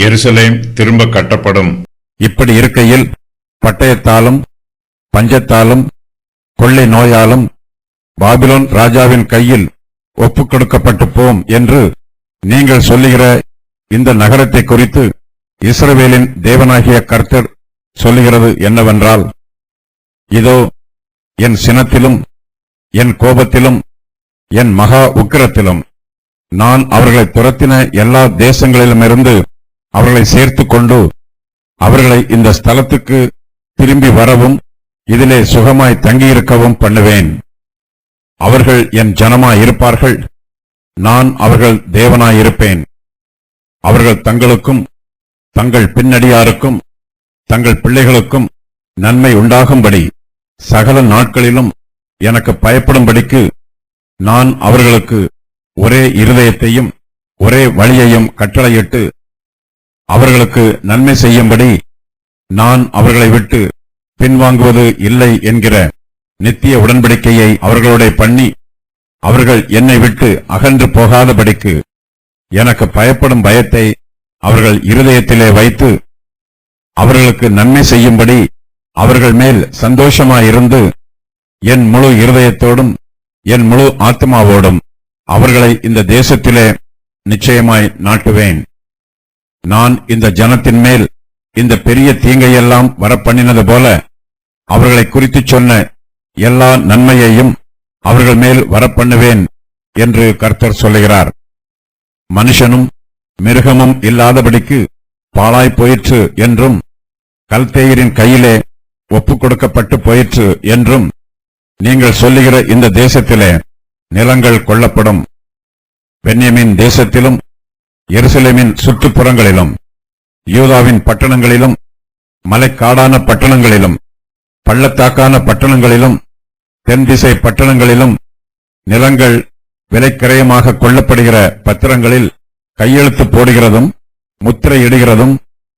எருசலேம் திரும்ப கட்டப்படும். இப்படி இருக்கையில் பட்டயத்தாலும் பஞ்சத்தாலும் கொள்ளை நோயாலும் பாபிலோன் ராஜாவின் கையில் ஒப்புக் கொடுக்கப்பட்டு போம் என்று நீங்கள் சொல்லுகிற இந்த நகரத்தை குறித்து இஸ்ரவேலின் தேவனாகிய கர்த்தர் சொல்லுகிறது என்னவென்றால், இதோ என் சினத்திலும் என் கோபத்திலும் என் மகா உக்கிரத்திலும் நான் அவர்களை துரத்தின எல்லா தேசங்களிலுமிருந்து அவர்களை சேர்த்துக் கொண்டு அவர்களை இந்த ஸ்தலத்துக்கு திரும்பி வரவும் இதிலே சுகமாய் தங்கியிருக்கவும் பண்ணுவேன். அவர்கள் என் ஜனமாயிருப்பார்கள், நான் அவர்கள் தேவனாயிருப்பேன். அவர்கள் தங்களுக்கும் தங்கள் பின்னடியாருக்கும் தங்கள் பிள்ளைகளுக்கும் நன்மை உண்டாகும்படி சகல நாட்களிலும் எனக்கு பயப்படும்படிக்கு நான் அவர்களுக்கு ஒரே இருதயத்தையும் ஒரே வழியையும் கட்டளையிட்டு அவர்களுக்கு நன்மை செய்யும்படி நான் அவர்களை விட்டு பின்வாங்குவது இல்லை என்கிற நித்திய உடன்படிக்கையை அவர்களோட பண்ணி அவர்கள் என்னை விட்டு அகன்று போகாதபடிக்கு எனக்கு பயப்படும் பயத்தை அவர்கள் இருதயத்திலே வைத்து அவர்களுக்கு நன்மை செய்யும்படி அவர்கள் மேல் சந்தோஷமாயிருந்து என் முழு இருதயத்தோடும் என் முழு ஆத்மாவோடும் அவர்களை இந்த தேசத்திலே நிச்சயமாய் நாட்டுவேன். நான் இந்த ஜனத்தின் மேல் இந்த பெரிய தீங்கையெல்லாம் வரப்பண்ணினது போல அவர்களை குறித்துச் சொன்ன எல்லா நன்மையையும் அவர்கள் மேல் வரப்பண்ணுவேன் என்று கர்த்தர் சொல்லுகிறார். மனுஷனும் மிருகமும் இல்லாதபடிக்கு பாழாய் போயிற்று என்றும் கல்தேயரின் கையிலே ஒப்புக் கொடுக்கப்பட்டு போயிற்று என்றும் நீங்கள் சொல்லுகிற இந்த தேசத்திலே நிலங்கள் கொள்ளப்படும். பென்யமீன் தேசத்திலும் எருசலேமின் சுற்றுப்புறங்களிலும் யூதாவின் பட்டணங்களிலும் மலைக்காடான பட்டணங்களிலும் பள்ளத்தாக்கான பட்டணங்களிலும் தென்திசை பட்டணங்களிலும் நிலங்கள் விலைக்கிரயமாக கொள்ளப்படுகிற பத்திரங்களில் கையெழுத்து போடுகிறதும் முத்திரையிடுகிறதும்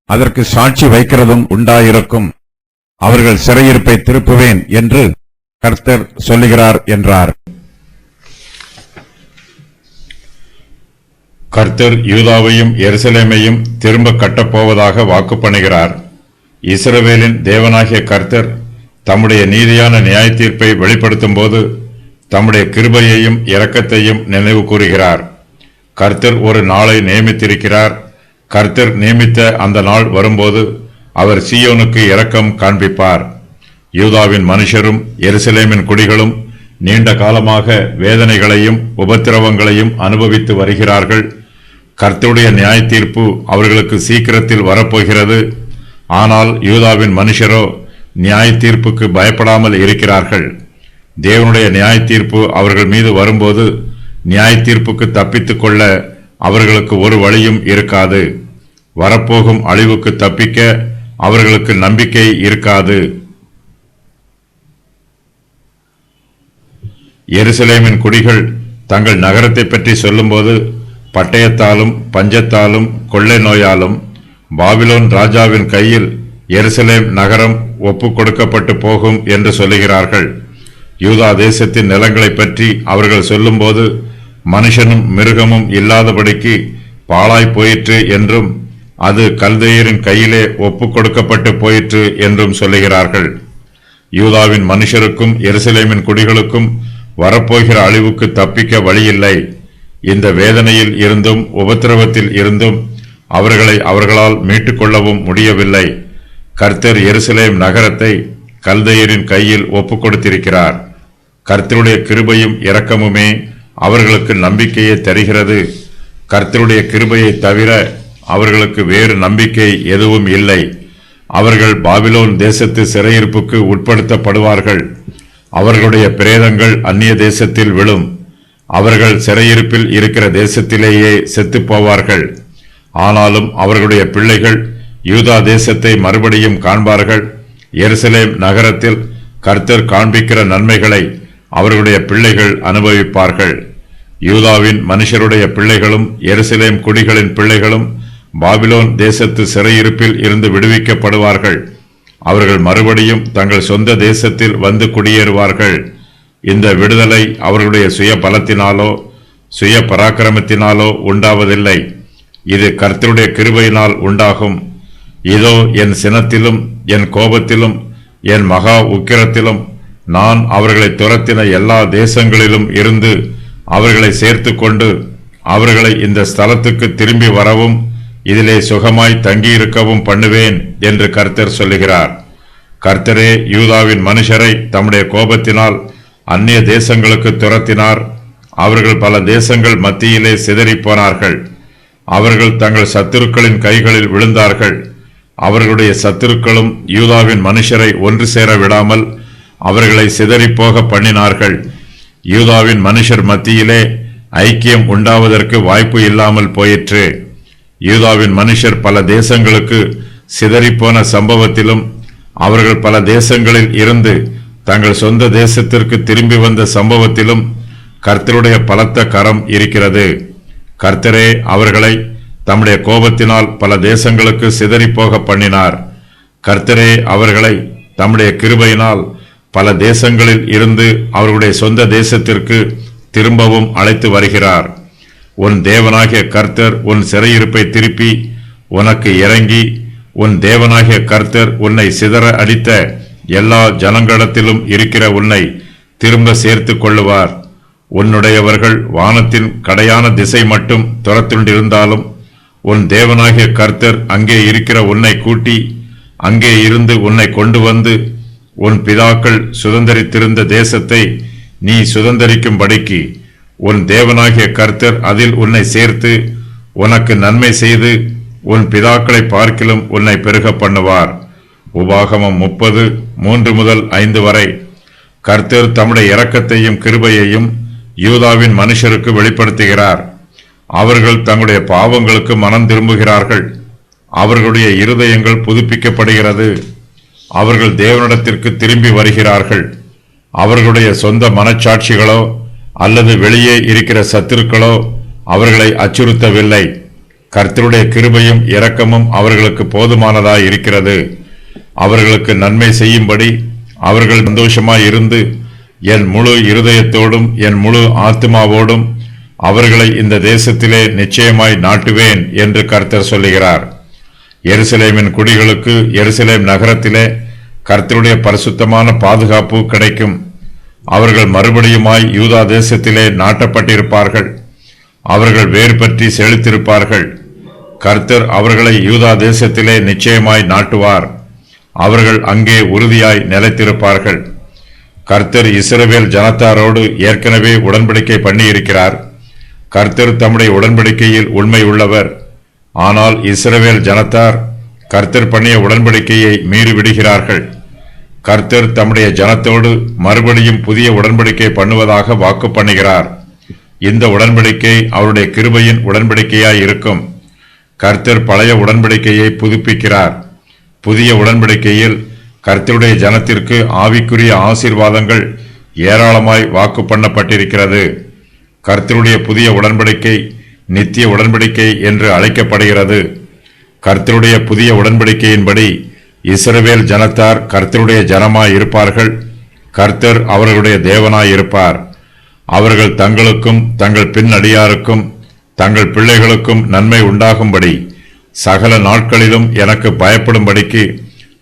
அதற்கு சாட்சி வைக்கிறதும் உண்டாயிருக்கும். அவர்கள் சிறையிருப்பை திருப்புவேன் என்று கர்த்தர் சொல்லுகிறார் என்றார். கர்த்தர் யூதாவையும் எருசலேமையும் திரும்ப கட்டப்போவதாக வாக்கு பண்ணுகிறார். இஸ்ரவேலின் தேவனாகிய கர்த்தர் தம்முடைய நீதியான நியாய தீர்ப்பை வெளிப்படுத்தும் போது தம்முடைய கிருபையையும் இரக்கத்தையும் நினைவு கூறுகிறார். கர்த்தர் ஒரு நாளை நியமித்திருக்கிறார். கர்த்தர் நியமித்த அந்த நாள் வரும்போது அவர் சீயோனுக்கு இரக்கம் காண்பிப்பார். யூதாவின் மனுஷரும் எருசலேமின் குடிகளும் நீண்ட காலமாக வேதனைகளையும் உபத்திரவங்களையும் அனுபவித்து வருகிறார்கள். கர்த்தருடைய நியாய தீர்ப்பு அவர்களுக்கு சீக்கிரத்தில் வரப்போகிறது. ஆனால் யூதாவின் மனுஷரோ நியாய தீர்ப்புக்கு பயப்படாமல் இருக்கிறார்கள். தேவனுடைய நியாய தீர்ப்பு அவர்கள் மீது வரும்போது நியாய தீர்ப்புக்கு தப்பித்துக் கொள்ள அவர்களுக்கு ஒரு வழியும் இருக்காது. வரப்போகும் அழிவுக்கு தப்பிக்க அவர்களுக்கு நம்பிக்கை இருக்காது. எருசலேமின் குடிகள் தங்கள் நகரத்தை பற்றி சொல்லும்போது பட்டயத்தாலும் பஞ்சத்தாலும் கொள்ளை நோயாலும் பாபிலோன் ராஜாவின் கையில் எருசலேம் நகரம் ஒப்புக் கொடுக்கப்பட்டு போகும் என்று சொல்லுகிறார்கள். யூதா தேசத்தின் நிலங்களை பற்றி அவர்கள் சொல்லும்போது மனுஷனும் மிருகமும் இல்லாதபடிக்கு பாழாய் போயிற்று என்றும் அது கல்தேயரின் கையிலே ஒப்புக் கொடுக்கப்பட்டு போயிற்று என்றும் சொல்லுகிறார்கள். யூதாவின் மனுஷருக்கும் எருசலேமின் குடிகளுக்கும் வரப்போகிற அழிவுக்கு தப்பிக்க வழியில்லை. இந்த வேதனையில் இருந்தும் உபத்திரவத்தில் இருந்தும் அவர்களை அவர்களால் மீட்டுக்கொள்ளவும் முடியவில்லை. கர்த்தர் எருசலேம் நகரத்தை கல்தேயரின் கையில் ஒப்புக் கொடுத்திருக்கிறார். கர்த்தருடைய கிருபையும் இரக்கமுமே அவர்களுக்கு நம்பிக்கையை தருகிறது. கர்த்தருடைய கிருபையை தவிர அவர்களுக்கு வேறு நம்பிக்கை எதுவும் இல்லை. அவர்கள் பாபிலோன் தேசத்து சிறையிருப்புக்கு உட்படுத்தப்படுவார்கள். அவர்களுடைய பிரேதங்கள் அந்நிய தேசத்தில் விழும். அவர்கள் சிறையிருப்பில் இருக்கிற தேசத்திலேயே செத்துப் போவார்கள். ஆனாலும் அவர்களுடைய பிள்ளைகள் யூதா தேசத்தை மறுபடியும் காண்பார்கள். எருசலேம் நகரத்தில் கர்த்தர் காண்பிக்கிற நன்மைகளை அவர்களுடைய பிள்ளைகள் அனுபவிப்பார்கள். யூதாவின் மனுஷருடைய பிள்ளைகளும் எருசலேம் குடிகளின் பிள்ளைகளும் பாபிலோன் தேசத்து சிறையிருப்பில் இருந்து விடுவிக்கப்படுவார்கள். அவர்கள் மறுபடியும் தங்கள் சொந்த தேசத்தில் வந்து குடியேறுவார்கள். இந்த விடுதலை அவர்களுடைய சுய பலத்தினாலோ சுய பராக்கிரமத்தினாலோ உண்டாவதில்லை. இது கர்த்தருடைய கிருபையினால் உண்டாகும். இதோ என் சினத்திலும் என் கோபத்திலும் என் மகா உக்கிரத்திலும் நான் அவர்களை துரத்தின எல்லா தேசங்களிலும் இருந்து அவர்களை சேர்த்து கொண்டு அவர்களை இந்த ஸ்தலத்துக்கு திரும்பி வரவும் இதிலே சுகமாய் தங்கியிருக்கவும் பண்ணுவேன் என்று கர்த்தர் சொல்லுகிறார். கர்த்தரே யூதாவின் மனுஷரை தம்முடைய கோபத்தினால் அந்நிய தேசங்களுக்கு துரத்தினார். அவர்கள் பல தேசங்கள் மத்தியிலே சிதறிப்போனார்கள். அவர்கள் தங்கள் சத்துருக்களின் கைகளில் விழுந்தார்கள். அவர்களுடைய சத்துருக்களும் யூதாவின் மனுஷரை ஒன்று சேர விடாமல் அவர்களை சிதறிப்போக பண்ணினார்கள். யூதாவின் மனுஷர் மத்தியிலே ஐக்கியம் உண்டாவதற்கு வாய்ப்பு இல்லாமல் போயிற்று. யூதாவின் மனுஷர் பல தேசங்களுக்கு சிதறிப்போன சம்பவத்திலும் அவர்கள் பல தேசங்களில் இருந்து தங்கள் சொந்த தேசத்திற்கு திரும்பி வந்த சம்பவத்திலும் கர்த்தருடைய பலத்த கரம் இருக்கிறது. கர்த்தரே அவர்களை தம்முடைய கோபத்தினால் பல தேசங்களுக்கு சிதறிப்போக பண்ணினார். கர்த்தரே அவர்களை தம்முடைய கிருபையினால் பல தேசங்களில் இருந்து அவர்களுடைய சொந்த தேசத்திற்கு திரும்பவும் அழைத்து வருகிறார். உன் தேவனாகிய கர்த்தர் உன் சிறையிருப்பை திருப்பி உனக்கு இறங்கி உன் தேவனாகிய கர்த்தர் உன்னை சிதற அடித்த எல்லா ஜனங்களிடத்திலும் இருக்கிற உன்னை திரும்ப சேர்த்து கொள்ளுவார். உன்னுடையவர்கள் வானத்தின் கடையான திசை மட்டும் துரத்துண்டிருந்தாலும் உன் தேவனாகிய கர்த்தர் அங்கே இருக்கிற உன்னை கூட்டி அங்கே இருந்து உன்னை கொண்டு வந்து உன் பிதாக்கள் சுதந்தரித்திருந்த தேசத்தை நீ சுதந்தரிக்கும்படிக்கு உன் தேவனாகிய கர்த்தர் அதில் உன்னை சேர்த்து உனக்கு நன்மை செய்து உன் பிதாக்களை பார்க்கிலும் உன்னை பெருக பண்ணுவார். உபாகமம் 30:3-5 வரை. கர்த்தர் தம்முடைய இரக்கத்தையும் கிருபையையும் யூதாவின் மனுஷருக்கு வெளிப்படுத்துகிறார். அவர்கள் தங்களுடைய பாவங்களுக்கு மனம் திரும்புகிறார்கள். அவர்களுடைய இருதயங்கள் புதுப்பிக்கப்படுகிறது. அவர்கள் தேவனிடத்திற்கு திரும்பி வருகிறார்கள். அவர்களுடைய சொந்த மனச்சாட்சிகளோ அல்லது வெளியே இருக்கிற சத்துருக்களோ அவர்களை அச்சுறுத்தவில்லை. கர்த்தருடைய கிருபையும் இரக்கமும் அவர்களுக்கு போதுமானதாய் இருக்கிறது. அவர்களுக்கு நன்மை செய்யும்படி அவர்கள் சந்தோஷமாய் இருந்து என் முழு இருதயத்தோடும் என் முழு ஆத்துமாவோடும் அவர்களை இந்த தேசத்திலே நிச்சயமாய் நாட்டுவேன் என்று கர்த்தர் சொல்லுகிறார். எருசலேமின் குடிகளுக்கு எருசலேம் நகரத்திலே கர்த்தருடைய பரிசுத்தமான பாதுகாப்பு கிடைக்கும். அவர்கள் மறுபடியுமாய் யூதா தேசத்திலே நாட்டப்பட்டிருப்பார்கள். அவர்கள் வேர் பற்றி செழித்திருப்பார்கள். கர்த்தர் அவர்களை யூதா தேசத்திலே நிச்சயமாய் நாட்டுவார். அவர்கள் அங்கே உறுதியாய் நிலைத்திருப்பார்கள். கர்த்தர் இஸ்ரவேல் ஜனத்தாரோடு ஏற்கனவே உடன்படிக்கை பண்ணியிருக்கிறார். கர்த்தர் தம்முடைய உடன்படிக்கையில் உண்மை உள்ளவர். ஆனால் இஸ்ரவேல் ஜனத்தார் கர்த்தர் பண்ணிய உடன்படிக்கையை மீறிவிடுகிறார்கள். கர்த்தர் தம்முடைய ஜனத்தோடு மறுபடியும் புதிய உடன்படிக்கை பண்ணுவதாக வாக்கு பண்ணுகிறார். இந்த உடன்படிக்கை அவருடைய கிருபையின் உடன்படிக்கையாய் இருக்கும். கர்த்தர் பழைய உடன்படிக்கையை புதுப்பிக்கிறார். புதிய உடன்படிக்கையில் கர்த்தருடைய ஜனத்திற்கு ஆவிக்குரிய ஆசீர்வாதங்கள் ஏராளமாய் வாக்கு பண்ணப்பட்டிருக்கிறது. கர்த்தருடைய புதிய உடன்படிக்கை நித்திய உடன்படிக்கை என்று அழைக்கப்படுகிறது. கர்த்தருடைய புதிய உடன்படிக்கையின்படி இஸ்ரவேல் ஜனத்தார் கர்த்தருடைய ஜனமாய் இருப்பார்கள். கர்த்தர் அவர்களுடைய தேவனாய் இருப்பார். அவர்கள் தங்களுக்கும் தங்கள் பின்னடியாருக்கும் தங்கள் பிள்ளைகளுக்கும் நன்மை உண்டாகும்படி சகல நாட்களிலும் எனக்கு பயப்படும்படிக்கு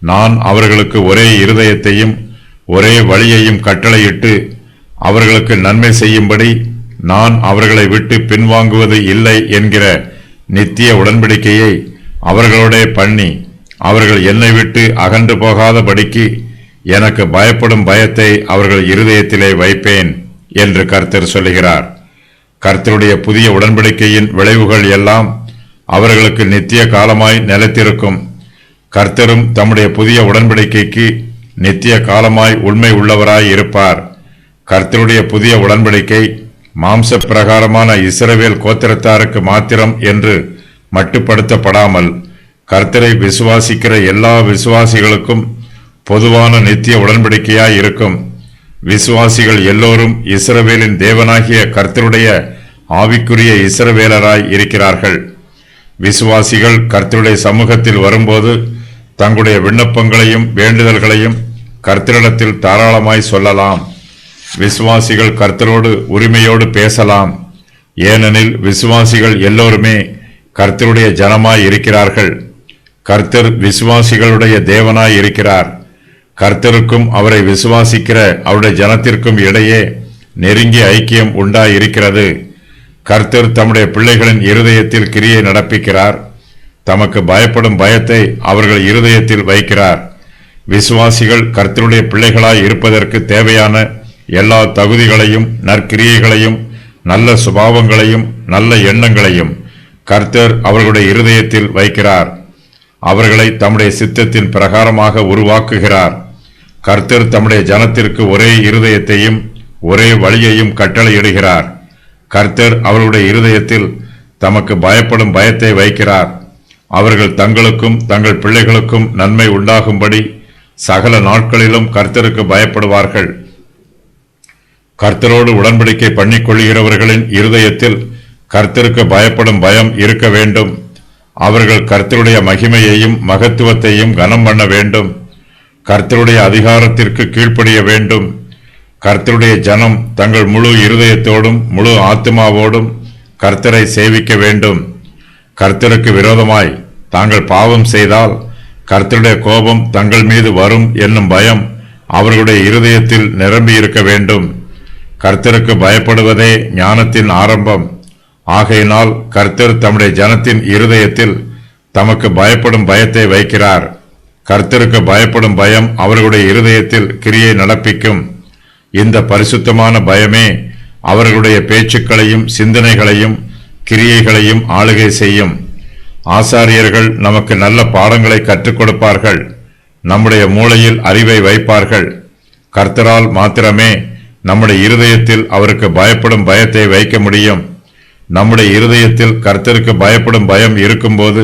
நான் அவர்களுக்கு ஒரே இருதயத்தையும் ஒரே வழியையும் கட்டளையிட்டு அவர்களுக்கு நன்மை செய்யும்படி நான் அவர்களை விட்டு பின்வாங்குவது இல்லை என்கிற நித்திய உடன்படிக்கையை அவர்களோடே பண்ணி அவர்கள் என்னை விட்டு அகன்று போகாதபடிக்கு எனக்கு பயப்படும் பயத்தை அவர்கள் இருதயத்திலே வைப்பேன் என்று கர்த்தர் சொல்லுகிறார். கர்த்தருடைய புதிய உடன்படிக்கையின் விளைவுகள் எல்லாம் அவர்களுக்கு நித்திய காலமாய் நிலைத்திருக்கும். கர்த்தரும் தம்முடைய புதிய உடன்படிக்கைக்கு நித்திய காலமாய் உண்மை உள்ளவராய் இருப்பார். கர்த்தருடைய புதிய உடன்படிக்கை மாம்ச பிரகாரமான இஸ்ரவேல் கோத்திரத்தாருக்கு மாத்திரம் என்று மட்டுப்படுத்தப்படாமல் கர்த்தரை விசுவாசிக்கிற எல்லா விசுவாசிகளுக்கும் பொதுவான நித்திய உடன்படிக்கையாய் இருக்கும். விசுவாசிகள் எல்லோரும் இஸ்ரவேலின் தேவனாகிய கர்த்தருடைய ஆவிக்குரிய இஸ்ரவேலராய் இருக்கிறார்கள். விசுவாசிகள் கர்த்தருடைய சமூகத்தில் வரும்போது தங்களுடைய விண்ணப்பங்களையும் வேண்டுதல்களையும் கர்த்தரிடத்தில் தாராளமாய் சொல்லலாம். விசுவாசிகள் கர்த்தரோடு உரிமையோடு பேசலாம். ஏனெனில் விசுவாசிகள் எல்லோருமே கர்த்தருடைய ஜனமாய் இருக்கிறார்கள். கர்த்தர் விசுவாசிகளுடைய தேவனாய் இருக்கிறார். கர்த்தருக்கும் அவரை விசுவாசிக்கிற அவருடைய ஜனத்திற்கும் இடையே நெருங்கிய ஐக்கியம் உண்டாயிருக்கிறது. கர்த்தர் தம்முடைய பிள்ளைகளின் இருதயத்தில் கிரியை நடப்பிக்கிறார். தமக்கு பயப்படும் பயத்தை அவர்கள் இருதயத்தில் வைக்கிறார். விசுவாசிகள் கர்த்தருடைய பிள்ளைகளாய் இருப்பதற்கு தேவையான எல்லா தகுதிகளையும் நற்கிரியைகளையும் நல்ல சுபாவங்களையும் நல்ல எண்ணங்களையும் கர்த்தர் அவர்களுடைய இருதயத்தில் வைக்கிறார். அவர்களை தம்முடைய சித்தத்தின் பிரகாரமாக உருவாக்குகிறார். கர்த்தர் தம்முடைய ஜனத்திற்கு ஒரே இருதயத்தையும் ஒரே வழியையும் கட்டளையிடுகிறார். கர்த்தர் அவர்களுடைய இருதயத்தில் தமக்கு பயப்படும் பயத்தை வைக்கிறார். அவர்கள் தங்களுக்கும் தங்கள் பிள்ளைகளுக்கும் நன்மை உண்டாகும்படி சகல நாட்களிலும் கர்த்தருக்கு பயப்படுவார்கள். கர்த்தரோடு உடன்படிக்கை பண்ணிக்கொள்கிறவர்களின் இருதயத்தில் கர்த்தருக்கு பயப்படும் பயம் இருக்க வேண்டும். அவர்கள் கர்த்தருடைய மகிமையையும் மகத்துவத்தையும் கனம் பண்ண வேண்டும். கர்த்தருடைய அதிகாரத்திற்கு கீழ்ப்படிய வேண்டும். கர்த்தருடைய ஜனம் தங்கள் முழு இருதயத்தோடும் முழு ஆத்மாவோடும் கர்த்தரை சேவிக்க வேண்டும். கர்த்தருக்கு விரோதமாய் தாங்கள் பாவம் செய்தால் கர்த்தருடைய கோபம் தங்கள் மீது வரும் என்னும் பயம் அவர்களுடைய இருதயத்தில் நிரம்பி இருக்க வேண்டும். கர்த்தருக்கு பயப்படுவதே ஞானத்தின் ஆரம்பம். ஆகையினால் கர்த்தர் தம்முடைய ஜனத்தின் இருதயத்தில் தமக்கு பயப்படும் பயத்தை வைக்கிறார். கர்த்தருக்கு பயப்படும் பயம் அவர்களுடைய இருதயத்தில் கிரியை நடப்பிக்கும். இந்த பரிசுத்தமான பயமே அவர்களுடைய பேச்சுக்களையும் சிந்தனைகளையும் கிரியைகளையும் ஆளுகை செய்யும். ஆசாரியர்கள் நமக்கு நல்ல பாடங்களை கற்றுக் கொடுப்பார்கள். நம்முடைய மூளையில் அறிவை வைப்பார்கள். கர்த்தரால் மாத்திரமே நம்முடைய இருதயத்தில் அவருக்கு பயப்படும் பயத்தை வைக்க முடியும். நம்முடைய இருதயத்தில் கர்த்தருக்கு பயப்படும் பயம் இருக்கும்போது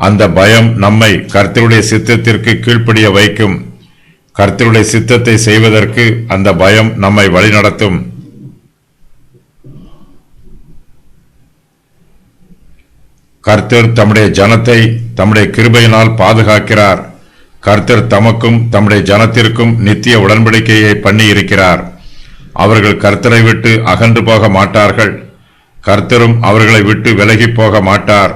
அந்த பயம் நம்மை கர்த்தருடைய சித்தத்திற்கு கீழ்ப்படிய வைக்கும். கர்த்தருடைய சித்தத்தை செய்வதற்கு அந்த பயம் நம்மை வழிநடத்தும். கர்த்தர் தம்முடைய ஜனத்தை தம்முடைய கிருபையினால் பாதுகாக்கிறார். கர்த்தர் தமக்கும் தம்முடைய ஜனத்திற்கும் நித்திய உடன்படிக்கையை பண்ணி இருக்கிறார். அவர்கள் கர்த்தரை விட்டு அகன்று போக மாட்டார்கள். கர்த்தரும் அவர்களை விட்டு விலகி போக மாட்டார்.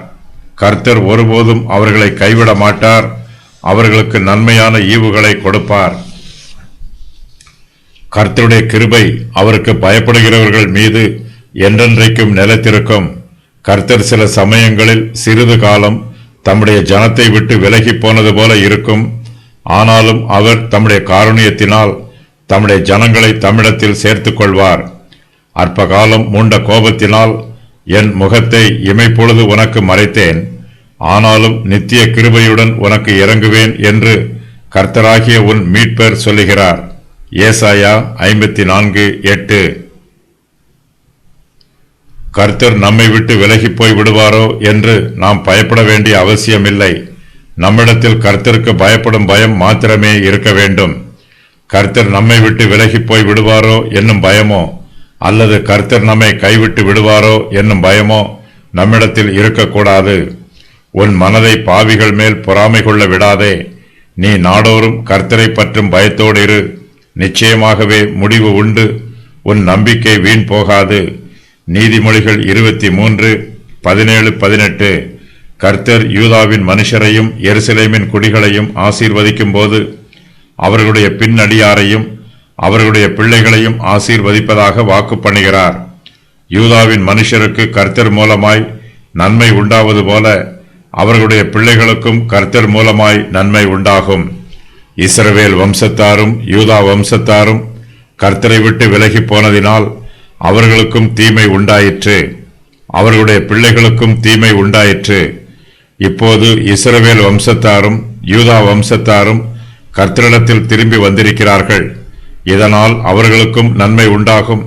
கர்த்தர் ஒருபோதும் அவர்களை கைவிட மாட்டார். அவர்களுக்கு நன்மையான ஈவுகளை கொடுப்பார். கர்த்தருடைய கிருபை அவருக்கு பயப்படுகிறவர்கள் மீது என்றென்றைக்கும் நிலைத்திருக்கும். கர்த்தர் சில சமயங்களில் சிறிது காலம் தம்முடைய ஜனத்தை விட்டு விலகி போனது போல இருக்கும். ஆனாலும் அவர் தம்முடைய காருண்யத்தினால் தம்முடைய ஜனங்களை தம்மிடத்தில் சேர்த்துக் கொள்வார். அற்ப காலம் மூண்ட கோபத்தினால் என் முகத்தை இமைப்பொழுது உனக்கு மறைத்தேன். ஆனாலும் நித்திய கிருபையுடன் உனக்கு இறங்குவேன் என்று கர்த்தராகிய உன் மீட்பர் சொல்லுகிறார். ஏசாயா 54:8. கர்த்தர் நம்மை விட்டு விலகி போய் விடுவாரோ என்று நாம் பயப்பட வேண்டிய அவசியமில்லை. நம்மிடத்தில் கர்த்தருக்கு பயப்படும் பயம் மாத்திரமே இருக்க வேண்டும். கர்த்தர் நம்மை விட்டு விலகி போய் விடுவாரோ என்னும் பயமோ அல்லது கர்த்தர் நம்மை கைவிட்டு விடுவாரோ என்னும் பயமோ நம்மிடத்தில் இருக்கக்கூடாது. உன் மனதை பாவிகள் மேல் பொறாமை கொள்ள விடாதே. நீ நாடோறும் கர்த்தரை பற்றும் பயத்தோடு இரு. நிச்சயமாகவே முடிவு உண்டு. உன் நம்பிக்கை வீண் போகாது. நீதிமொழிகள் 23:17-18. கர்த்தர் யூதாவின் மனுஷரையும் எருசலேமின் குடிகளையும் ஆசீர்வதிக்கும் போது அவர்களுடைய பின்னடியாரையும் அவர்களுடைய பிள்ளைகளையும் ஆசீர்வதிப்பதாக வாக்கு பண்ணுகிறார். யூதாவின் மனுஷருக்கு கர்த்தர் மூலமாய் நன்மை உண்டாவது போல அவர்களுடைய பிள்ளைகளுக்கும் கர்த்தர் மூலமாய் நன்மை உண்டாகும். இஸ்ரவேல் வம்சத்தாரும் யூதா வம்சத்தாரும் கர்த்தரை விட்டு விலகி போனதினால் அவர்களுக்கும் தீமை உண்டாயிற்று. அவர்களுடைய பிள்ளைகளுக்கும் தீமை உண்டாயிற்று. இப்போது இஸ்ரவேல் வம்சத்தாரும் யூதா வம்சத்தாரும் கர்த்தரிடத்தில் திரும்பி வந்திருக்கிறார்கள். இதனால் அவர்களுக்கும் நன்மை உண்டாகும்.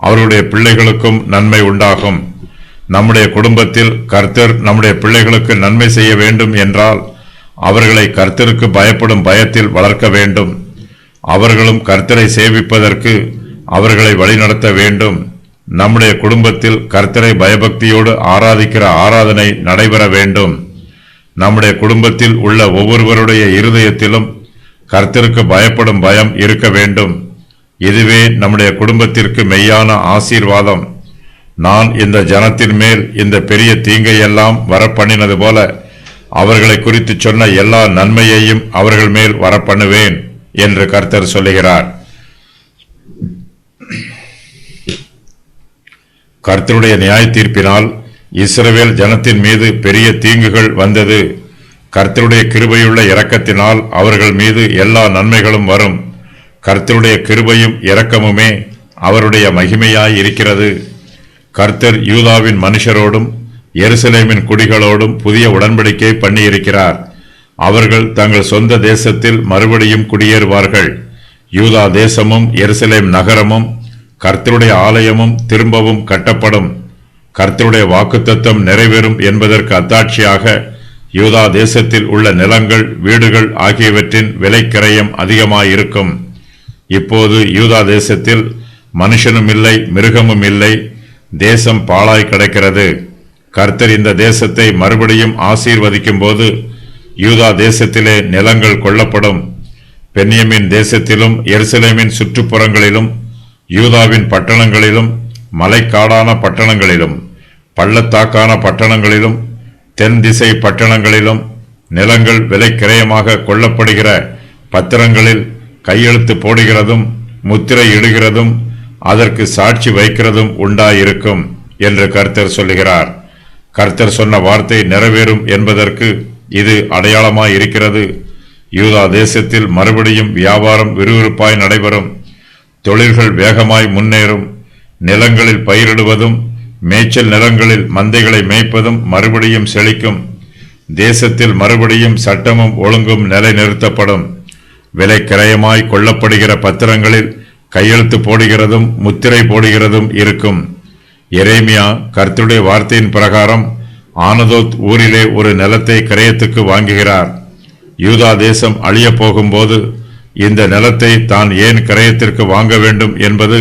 அவர்களுடைய பிள்ளைகளுக்கும் நன்மை உண்டாகும். நம்முடைய குடும்பத்தில் கர்த்தர் நம்முடைய பிள்ளைகளுக்கு நன்மை செய்ய வேண்டும் என்றால் அவர்களை கர்த்தருக்கு பயப்படும் பயத்தில் வளர்க்க வேண்டும். அவர்களும் கர்த்தரை சேவிப்பதற்கு அவர்களை வழிநடத்த வேண்டும். நம்முடைய குடும்பத்தில் கர்த்தரை பயபக்தியோடு ஆராதிக்கிற ஆராதனை நடைபெற வேண்டும். நம்முடைய குடும்பத்தில் உள்ள ஒவ்வொருவருடைய இருதயத்திலும் கர்த்தருக்கு பயப்படும் பயம் இருக்க வேண்டும். இதுவே நம்முடைய குடும்பத்திற்கு மெய்யான ஆசீர்வாதம். நான் இந்த ஜனத்தின் மேல் இந்த பெரிய தீங்கையெல்லாம் வரப்பண்ணினது போல அவர்களை குறித்து சொன்ன எல்லா நன்மையையும் அவர்கள் மேல் வரப்பண்ணுவேன் என்று கர்த்தர் சொல்லுகிறார். கர்த்தருடைய நியாய தீர்ப்பினால் இஸ்ரவேல் ஜனத்தின் மீது பெரிய தீங்குகள் வந்தது. கர்த்தருடைய கிருபையுள்ள இரக்கத்தினால் அவர்கள் மீது எல்லா நன்மைகளும் வரும். கர்த்தருடைய கிருபையும் இரக்கமுமே அவருடைய மகிமையாய் இருக்கிறது. கர்த்தர் யூதாவின் மனுஷரோடும் எருசலேமின் குடிகளோடும் புதிய உடன்படிக்கை பண்ணியிருக்கிறார். அவர்கள் தங்கள் சொந்த தேசத்தில் மறுபடியும் குடியேறுவார்கள். யூதா தேசமும் எருசலேம் நகரமும் கர்த்தருடைய ஆலயமும் திரும்பவும் கட்டப்படும். கர்த்தருடைய வாக்குத்தத்தம் நிறைவேறும் என்பதற்கு அத்தாட்சியாக யூதா தேசத்தில் உள்ள நிலங்கள், வீடுகள் ஆகியவற்றின் விலைக்கிரயம் அதிகமாயிருக்கும். இப்போது யூதா தேசத்தில் மனுஷனும் இல்லை, மிருகமும் இல்லை. தேசம் பாழாய் கிடக்கிறது. கர்த்தர் இந்த தேசத்தை மறுபடியும் ஆசீர்வதிக்கும் போது யூதா தேசத்திலே நிலங்கள் கொள்ளப்படும். பென்யமீன் தேசத்திலும் எருசலேமின் சுற்றுப்புறங்களிலும் யூதாவின் பட்டணங்களிலும் மலைக்காடான பட்டணங்களிலும் பள்ளத்தாக்கான பட்டணங்களிலும் தென் திசை பட்டணங்களிலும் நிலங்கள் விலைக்கிரயமாக கொள்ளப்படுகிற பத்திரங்களில் கையெழுத்து போடுகிறதும் முத்திரை இடுகிறதும் அதற்கு சாட்சி வைக்கிறதும் உண்டாயிருக்கும் என்று கர்த்தர் சொல்லுகிறார். கர்த்தர் சொன்ன வார்த்தை நிறைவேறும் என்பதற்கு இது அடையாளமாய் இருக்கிறது. யூதா தேசத்தில் மறுபடியும் வியாபாரம் விறுவிறுப்பாய் நடைபெறும். தொழில்கள் வேகமாய் முன்னேறும். நிலங்களில் பயிரிடுவதும் மேய்ச்சல் நிலங்களில் மந்தைகளை மேய்ப்பதும் மறுபடியும் செழிக்கும். தேசத்தில் மறுபடியும் சட்டமும் ஒழுங்கும் நிலைநிறுத்தப்படும். விலை கிரயமாய் கொள்ளப்படுகிற பத்திரங்களில் கையெழுத்து போடுகிறதும் முத்திரை போடுகிறதும் இருக்கும். எரேமியா கர்த்தருடைய வார்த்தையின் பிரகாரம் ஆனதோத் ஊரிலே ஒரு நிலத்தை கிரயத்துக்கு வாங்குகிறார். யூதா தேசம் அழிய போகும்போது இந்த நிலத்தை தான் ஏன் கிரயத்திற்கு வாங்க வேண்டும் என்பது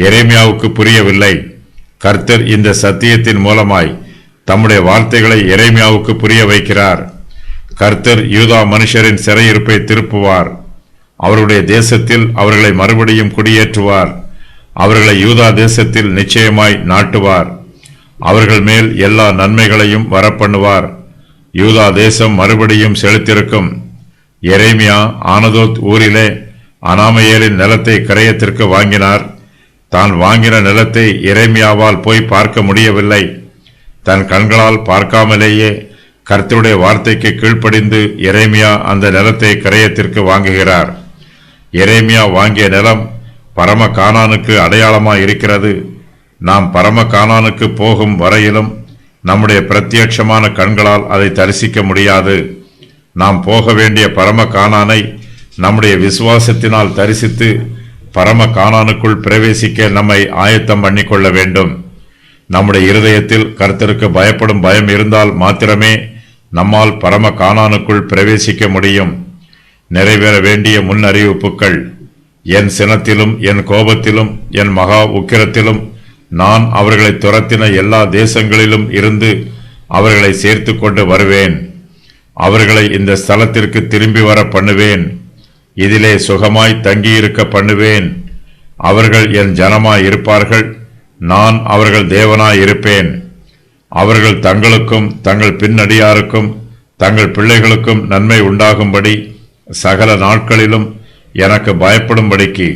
எரேமியாவுக்கு புரியவில்லை. கர்த்தர் இந்த சத்தியத்தின் மூலமாய் தம்முடைய வார்த்தைகளை எரேமியாவுக்கு புரிய வைக்கிறார். கர்த்தர் யூதா மனுஷரின் சிறையிருப்பை திருப்புவார். அவருடைய தேசத்தில் அவர்களை மறுபடியும் குடியேற்றுவார். அவர்களை யூதா தேசத்தில் நிச்சயமாய் நாட்டுவார். அவர்கள் மேல் எல்லா நன்மைகளையும் வரப்பண்ணுவார். யூதா தேசம் மறுபடியும் செழித்திருக்கும். எரேமியா ஆனதோத் ஊரிலே அனாமயேலின் நிலத்தை கிரயத்திற்கு வாங்கினார். தான் வாங்கின நிலத்தை எரேமியாவால் போய் பார்க்க முடியவில்லை. தன் கண்களால் பார்க்காமலேயே கர்த்தருடைய வார்த்தைக்கு கீழ்ப்படிந்து எரேமியா அந்த நிலத்தை கிரயத்திற்கு வாங்குகிறார். எரேமியா வாங்கிய நிலம் பரம கானானுக்கு அடையாளமாய் இருக்கிறது. நாம் பரம கானானுக்கு போகும் வரையிலும் நம்முடைய பிரத்யட்சமான கண்களால் அதை தரிசிக்க முடியாது. நாம் போக வேண்டிய பரம கானானை நம்முடைய விசுவாசத்தினால் தரிசித்து பரம கானானுக்குள் பிரவேசிக்க நம்மை ஆயத்தம் பண்ணிக்கொள்ள வேண்டும். நம்முடைய இருதயத்தில் கர்த்தருக்கு பயப்படும் பயம் இருந்தால் மாத்திரமே நம்மால் பரம கானானுக்குள் பிரவேசிக்க முடியும். நிறைவேற வேண்டிய முன் அறிவிப்புகள். என் சினத்திலும் என் கோபத்திலும் என் மகா உக்கிரத்திலும் நான் அவர்களை துரத்தின எல்லா தேசங்களிலும் இருந்து அவர்களை சேர்த்து கொண்டு வருவேன். அவர்களை இந்த ஸ்தலத்திற்கு திரும்பி வர பண்ணுவேன். இதிலே சுகமாய் தங்கியிருக்க பண்ணுவேன். அவர்கள் என் ஜனமாய் இருப்பார்கள். நான் அவர்கள் தேவனாய் இருப்பேன். அவர்கள் தங்களுக்கும் தங்கள் பின்னடியாருக்கும் தங்கள் பிள்ளைகளுக்கும் நன்மை உண்டாகும்படி சகல நாட்களிலும் எனக்கு பயப்படும்படிக்கு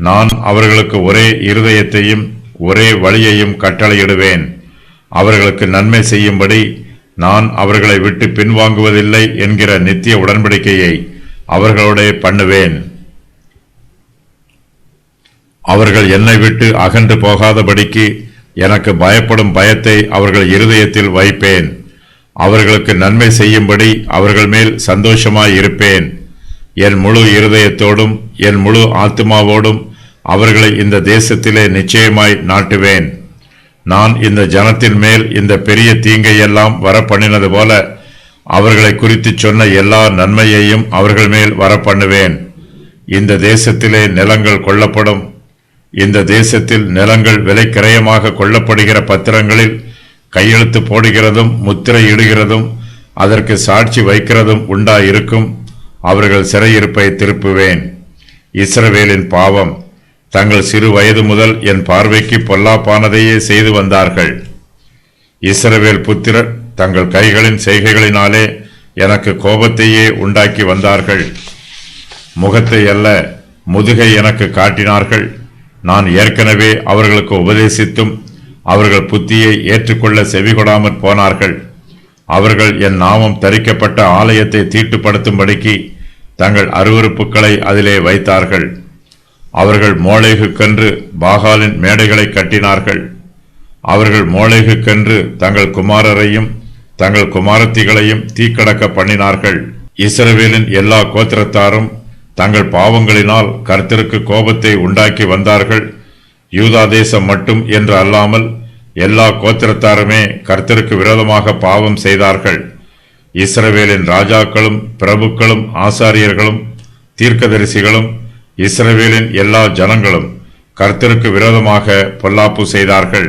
நான் அவர்களுக்கு ஒரே இருதயத்தையும் ஒரே வழியையும் கட்டளையிடுவேன். அவர்களுக்கு நன்மை செய்யும்படி நான் அவர்களை விட்டு பின்வாங்குவதில்லை என்கிற நித்திய உடன்படிக்கையை அவர்களோடே பண்ணுவேன். அவர்கள் என்னை விட்டு அகன்று போகாதபடிக்கு எனக்கு பயப்படும் பயத்தை அவர்கள் இருதயத்தில் வைப்பேன். அவர்களுக்கு நன்மை செய்யும்படி அவர்கள் மேல் சந்தோஷமாய் இருப்பேன். என் முழு இருதயத்தோடும் என் முழு ஆத்துமாவோடும் அவர்களை இந்த தேசத்திலே நிச்சயமாய் நாட்டுவேன். நான் இந்த ஜனத்தின் மேல் இந்த பெரிய தீங்கையெல்லாம் வரப்பண்ணினது போல அவர்களை குறித்து சொன்ன எல்லா நன்மையையும் அவர்கள் மேல் வரப்பண்ணுவேன். இந்த தேசத்திலே நிலங்கள் கொள்ளப்படும். இந்த தேசத்தில் நிலங்கள் விலைக்கிரயமாக கொள்ளப்படுகிற பத்திரங்களில் கையெழுத்து போடுகிறதும் முத்திரை இடுகிறதும் அதற்கு சாட்சி வைக்கிறதும் உண்டாயிருக்கும். அவர்கள் சிறையிருப்பை திருப்புவேன். இஸ்ரவேலின் பாவம். தங்கள் சிறு வயது முதல் என் பார்வைக்கு பொல்லாப்பானதையே செய்து வந்தார்கள். இஸ்ரவேல் புத்திரர் தங்கள் கைகளின் செய்கைகளினாலே எனக்கு கோபத்தையே உண்டாக்கி வந்தார்கள். முகத்தை அல்ல, முதுகை எனக்கு காட்டினார்கள். நான் ஏற்கனவே அவர்களுக்கு உபதேசித்தும் அவர்கள் புத்தியை ஏற்றுக்கொள்ள செவிகொடாமற் போனார்கள். அவர்கள் என் நாமம் தரிக்கப்பட்ட ஆலயத்தை தீட்டுப்படுத்தும்படிக்கு தங்கள் அருவருப்புகளை அதிலே வைத்தார்கள். அவர்கள் மோளேகுக்கென்று பாகாலின் மேடைகளை கட்டினார்கள். அவர்கள் மோளேகுக்கென்று தங்கள் குமாரரையும் தங்கள் குமாரத்திகளையும் தீக்கடக்க பண்ணினார்கள். இஸ்ரவேலின் எல்லா கோத்திரத்தாரும் தங்கள் பாவங்களினால் கர்த்தருக்கு கோபத்தை உண்டாக்கி வந்தார்கள். யூதா தேசம் மட்டும் என்று அல்லாமல் எல்லா கோத்திரத்தாருமே கர்த்தருக்கு விரோதமாக பாவம் செய்தார்கள். இஸ்ரவேலின் ராஜாக்களும் பிரபுக்களும் ஆசாரியர்களும் தீர்க்கதரிசிகளும் இஸ்ரவேலின் எல்லா ஜனங்களும் கர்த்தருக்கு விரோதமாக பொல்லாப்பு செய்தார்கள்.